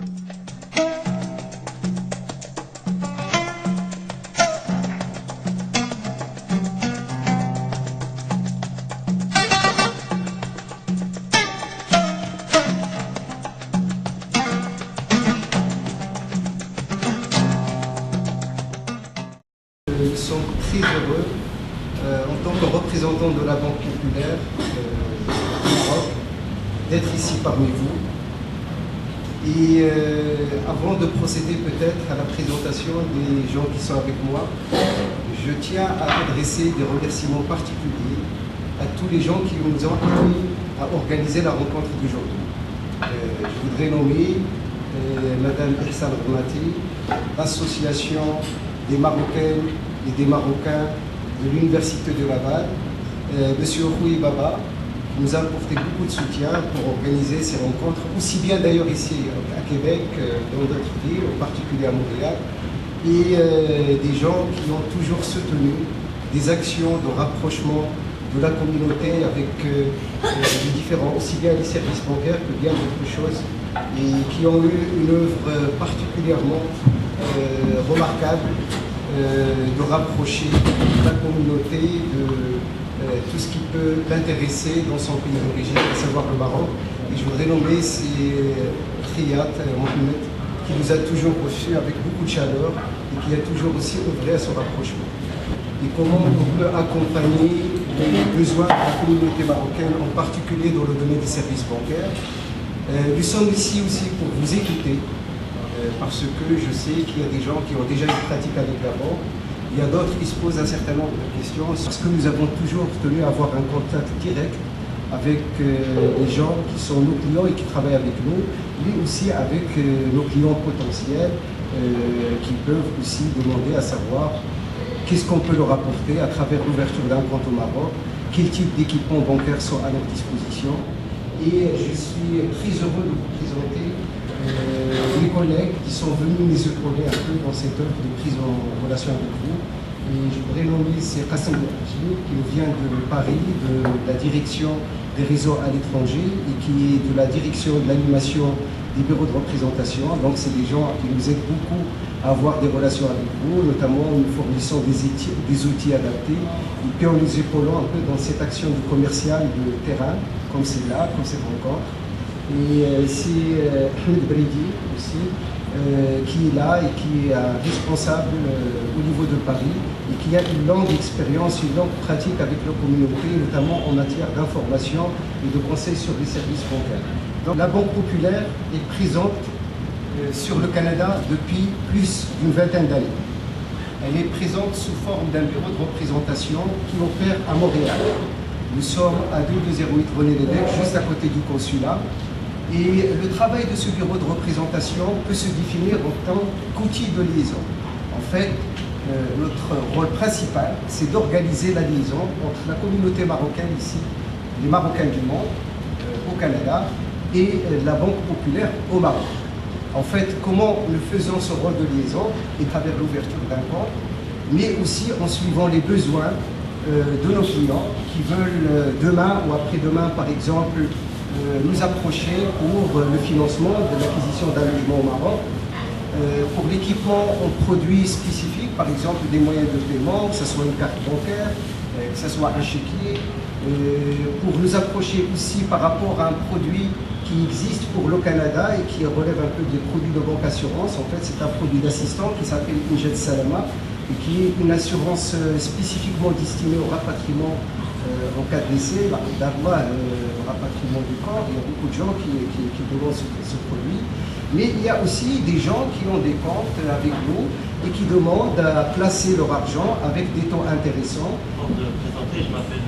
Nous sommes très heureux, en tant que représentants de la Banque populaire du Maroc, d'être ici parmi vous. Et avant de procéder peut-être à la présentation des gens qui sont avec moi, je tiens à adresser des remerciements particuliers à tous les gens qui nous ont aidés à organiser la rencontre d'aujourd'hui. Je voudrais nommer Madame Ihsan Rmati, l'association des Marocaines et des Marocains de l'Université de Laval, Monsieur Rouy Baba, qui nous a apporté beaucoup de soutien pour organiser ces rencontres, aussi bien d'ailleurs ici à Québec, dans d'autres villes, en particulier à Montréal, et des gens qui ont toujours soutenu des actions de rapprochement de la communauté avec les différents, aussi bien les services bancaires que bien d'autres choses, et qui ont eu une œuvre particulièrement remarquable de rapprocher la communauté de tout ce qui peut l'intéresser dans son pays d'origine, à savoir le Maroc. Et je voudrais nommer Riyad Mohamed, qui nous a toujours reçus avec beaucoup de chaleur et qui a toujours aussi œuvré à son rapprochement. Et comment on peut accompagner les besoins de la communauté marocaine, en particulier dans le domaine des services bancaires. Nous sommes ici aussi pour vous écouter, parce que je sais qu'il y a des gens qui ont déjà une pratique avec la banque. Il y a d'autres qui se posent un certain nombre de questions, parce que nous avons toujours tenu à avoir un contact direct avec les gens qui sont nos clients et qui travaillent avec nous, mais aussi avec nos clients potentiels qui peuvent aussi demander à savoir qu'est-ce qu'on peut leur apporter à travers l'ouverture d'un compte au Maroc, quel type d'équipements bancaires sont à leur disposition. Et je suis très heureux de vous présenter mes collègues qui sont venus nous épauler un peu dans cette œuvre de prise en relation avec vous. Et je voudrais nommer Qassem Bouhadji, qui nous vient de Paris, de la direction des réseaux à l'étranger et qui est de la direction de l'animation des bureaux de représentation. Donc c'est des gens qui nous aident beaucoup à avoir des relations avec vous, notamment en nous fournissant des outils adaptés et puis en nous épaulant un peu dans cette action du commercial de terrain, comme celle-là, comme cette rencontre. Et c'est Ahmed Bridi aussi, qui est là et qui est responsable au niveau de Paris et qui a une longue expérience, une longue pratique avec la communauté, notamment en matière d'information et de conseils sur les services bancaires. Donc, la Banque populaire est présente sur le Canada depuis plus d'une vingtaine d'années. Elle est présente sous forme d'un bureau de représentation qui opère à Montréal. Nous sommes à 2208 René Lévesque, juste à côté du consulat. Et le travail de ce bureau de représentation peut se définir en tant qu'outil de liaison. En fait, notre rôle principal, c'est d'organiser la liaison entre la communauté marocaine ici, les Marocains du monde, au Canada, et la Banque populaire au Maroc. En fait, comment nous faisons ce rôle de liaison et à travers l'ouverture d'un compte, mais aussi en suivant les besoins de nos clients qui veulent demain ou après-demain, par exemple, nous approcher pour le financement de l'acquisition d'un logement au Maroc. Pour l'équipement en produits spécifiques, par exemple des moyens de paiement, que ce soit une carte bancaire, que ce soit un chéquier, pour nous approcher aussi par rapport à un produit qui existe pour le Canada et qui relève un peu des produits de banque assurance. En fait, c'est un produit d'assistant qui s'appelle Injet Salama et qui est une assurance spécifiquement destinée au rapatriement en cas de décès, d'avoir le rapatriement du corps. Il y a beaucoup de gens qui demandent ce produit. Mais il y a aussi des gens qui ont des comptes avec nous et qui demandent à placer leur argent avec des taux intéressants. Pour me présenter, je m'appelle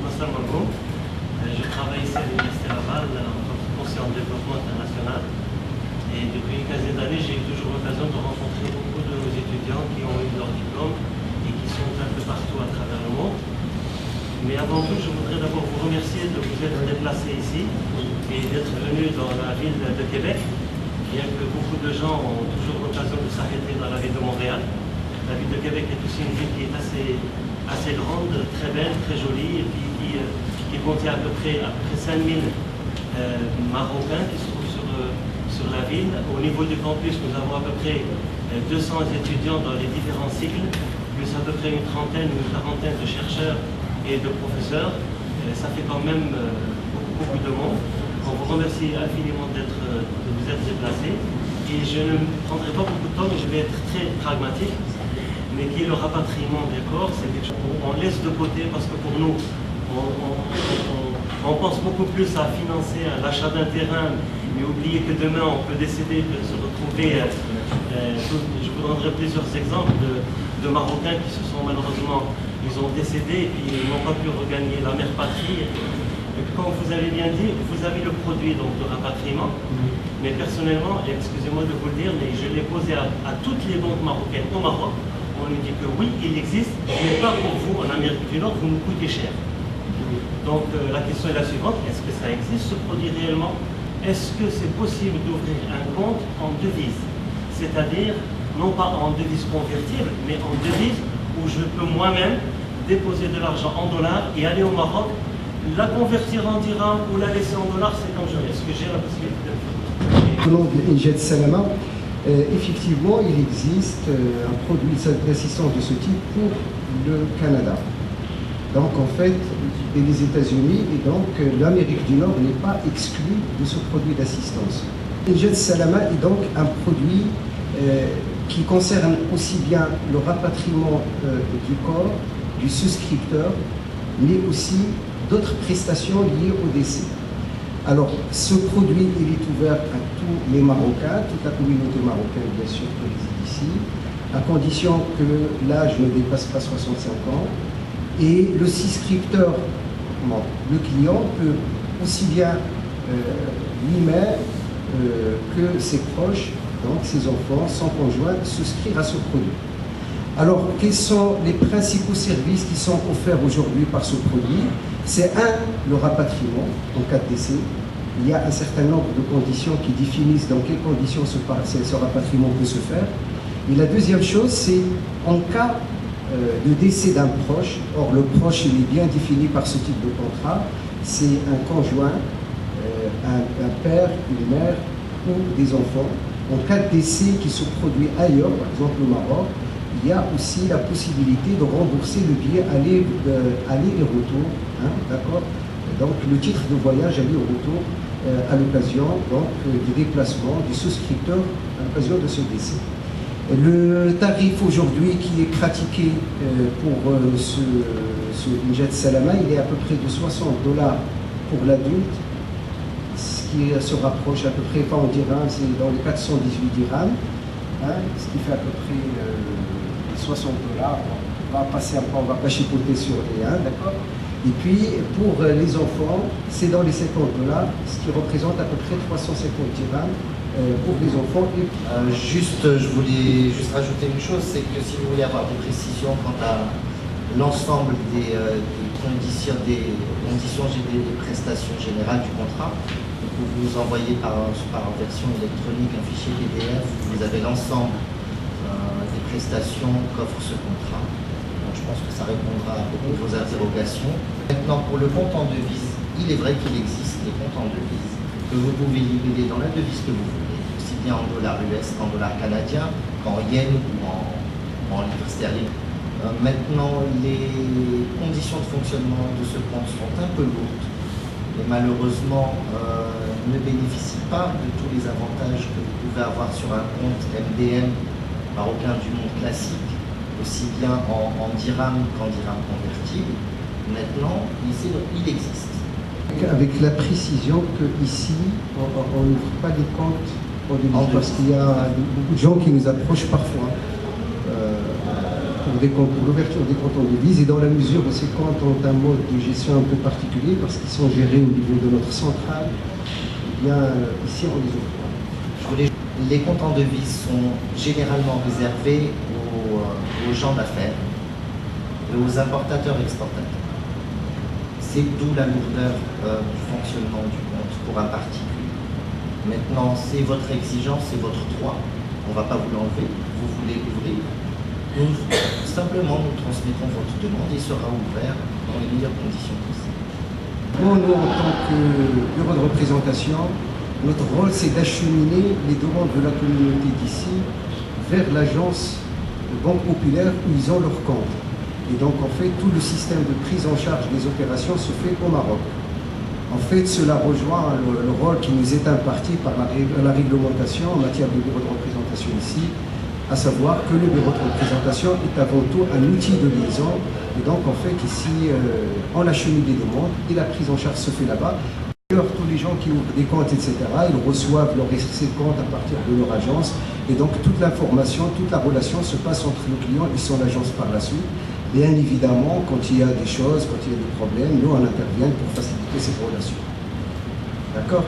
Nasser Margoum. Je travaille ici à l'Université Laval en tant que conseiller en développement international. Et depuis une quinzaine d'années, j'ai eu toujours l'occasion de rencontrer beaucoup de nos étudiants qui ont eu leur diplôme et qui sont un peu partout à travers le monde. Mais avant tout, je voudrais d'abord vous remercier de vous être déplacés ici et d'être venus dans la ville de Québec, bien que beaucoup de gens ont toujours l'occasion de s'arrêter dans la ville de Montréal. La ville de Québec est aussi une ville qui est assez grande, très belle, très jolie, et puis qui contient à peu près 5000 Marocains qui se trouvent sur la ville. Au niveau du campus, nous avons à peu près 200 étudiants dans les différents cycles, plus à peu près une trentaine ou une quarantaine de chercheurs et de professeurs. Ça fait quand même beaucoup de monde. On vous remercie infiniment de vous être déplacés. Et je ne prendrai pas beaucoup de temps, mais je vais être très pragmatique. Mais qui est le rapatriement des corps, c'est quelque chose qu'on laisse de côté parce que pour nous, on pense beaucoup plus à financer l'achat d'un terrain, mais oublier que demain on peut décider de se retrouver. Je vous donnerai plusieurs exemples de Marocains qui se sont malheureusement, ils ont décédé et puis ils n'ont pas pu regagner la mère patrie. Comme vous avez bien dit, vous avez le produit donc, de rapatriement, mais personnellement, excusez-moi de vous le dire, mais je l'ai posé à toutes les banques marocaines au Maroc. On nous dit que oui, il existe, mais pas pour vous en Amérique du Nord, vous nous coûtez cher. Donc la question est la suivante, est-ce que ça existe ce produit réellement? Est-ce que c'est possible d'ouvrir un compte en devise? C'est-à-dire, non pas en devise convertible, mais en devise où je peux moi-même déposer de l'argent en dollars et aller au Maroc, la convertir en dirham ou la laisser en dollars, c'est comme je veux. Est-ce que j'ai la possibilité de le faire? Au nom de Injed Salama, effectivement, il existe un produit d'assistance de ce type pour le Canada. Donc en fait, et les États-Unis, et donc l'Amérique du Nord n'est pas exclue de ce produit d'assistance. Injed Salama est donc un produit qui concerne aussi bien le rapatriement du corps, du souscripteur, mais aussi d'autres prestations liées au décès. Alors, ce produit, il est ouvert à tous les Marocains, toute la communauté marocaine, bien sûr, qui réside ici, à condition que l'âge ne dépasse pas 65 ans. Et le souscripteur, le client, peut aussi bien lui-même que ses proches, donc ses enfants, son conjoint, souscrire à ce produit. Alors, quels sont les principaux services qui sont offerts aujourd'hui par ce produit? C'est le rapatriement en cas de décès. Il y a un certain nombre de conditions qui définissent dans quelles conditions ce rapatriement peut se faire. Et la deuxième chose, c'est en cas de décès d'un proche. Or, le proche, il est bien défini par ce type de contrat. C'est un conjoint, un père, une mère ou des enfants. En cas de décès qui se produit ailleurs, par exemple au Maroc, il y a aussi la possibilité de rembourser le billet aller et retour, d'accord. Donc le titre de voyage aller et retour à l'occasion du déplacement du souscripteur à l'occasion de ce décès. Le tarif aujourd'hui qui est pratiqué pour ce Injed Salama, il est à peu près de $60 pour l'adulte, ce qui se rapproche à peu près, pas en dirhams, c'est dans les 418 dirhams, ce qui fait à peu près $60. On va passer un peu, on va pas chipoter sur les d'accord. Et puis pour les enfants, c'est dans les $50, ce qui représente à peu près 350 dirhams pour les enfants. Je voulais juste rajouter une chose, c'est que si vous voulez avoir des précisions quant à l'ensemble des conditions et des prestations générales du contrat, vous nous envoyez par version électronique un fichier PDF où vous avez l'ensemble des prestations qu'offre ce contrat. Donc je pense que ça répondra à beaucoup de vos interrogations. Maintenant, pour le compte en devise, il est vrai qu'il existe des comptes en devise que vous pouvez liquider dans la devise que vous voulez, aussi bien en dollars US qu'en dollars canadiens, qu'en yens ou en livres sterling. Maintenant, les conditions de fonctionnement de ce compte sont un peu lourdes et malheureusement ne bénéficient pas de tous les avantages que vous pouvez avoir sur un compte MDM marocain du monde classique, aussi bien en dirham qu'en dirham convertible. Maintenant, il existe. Avec la précision qu'ici, on n'ouvre pas des comptes en devise, parce qu'il y a beaucoup de gens qui nous approchent parfois pour l'ouverture des comptes en devise, et dans la mesure où ces comptes ont un mode de gestion un peu particulier, parce qu'ils sont gérés au niveau de notre centrale, eh bien, ici on les ouvre pas. Les comptes en devise sont généralement réservés aux gens d'affaires et aux importateurs-exportateurs. C'est d'où la lourdeur du fonctionnement du compte pour un particulier. Maintenant, c'est votre exigence, c'est votre droit. On ne va pas vous l'enlever. Vous voulez l'ouvrir. Simplement, nous transmettons votre demande et il sera ouvert dans les meilleures conditions possibles. Bon, nous, en tant que bureau de représentation, Notre rôle, c'est d'acheminer les demandes de la communauté d'ici vers l'agence de Banque Populaire où ils ont leur compte. Et donc, en fait, tout le système de prise en charge des opérations se fait au Maroc. En fait, cela rejoint le rôle qui nous est imparti par la réglementation en matière de bureau de représentation ici, à savoir que le bureau de représentation est avant tout un outil de liaison. Et donc, en fait, ici, on achemine les demandes et la prise en charge se fait là-bas. D'ailleurs, tous les gens qui ouvrent des comptes, etc., ils reçoivent leur essai de compte à partir de leur agence. Et donc, toute l'information, toute la relation se passe entre le client et son agence par la suite. Bien évidemment, quand il y a des choses, quand il y a des problèmes, nous, on intervient pour faciliter cette relation. D'accord ?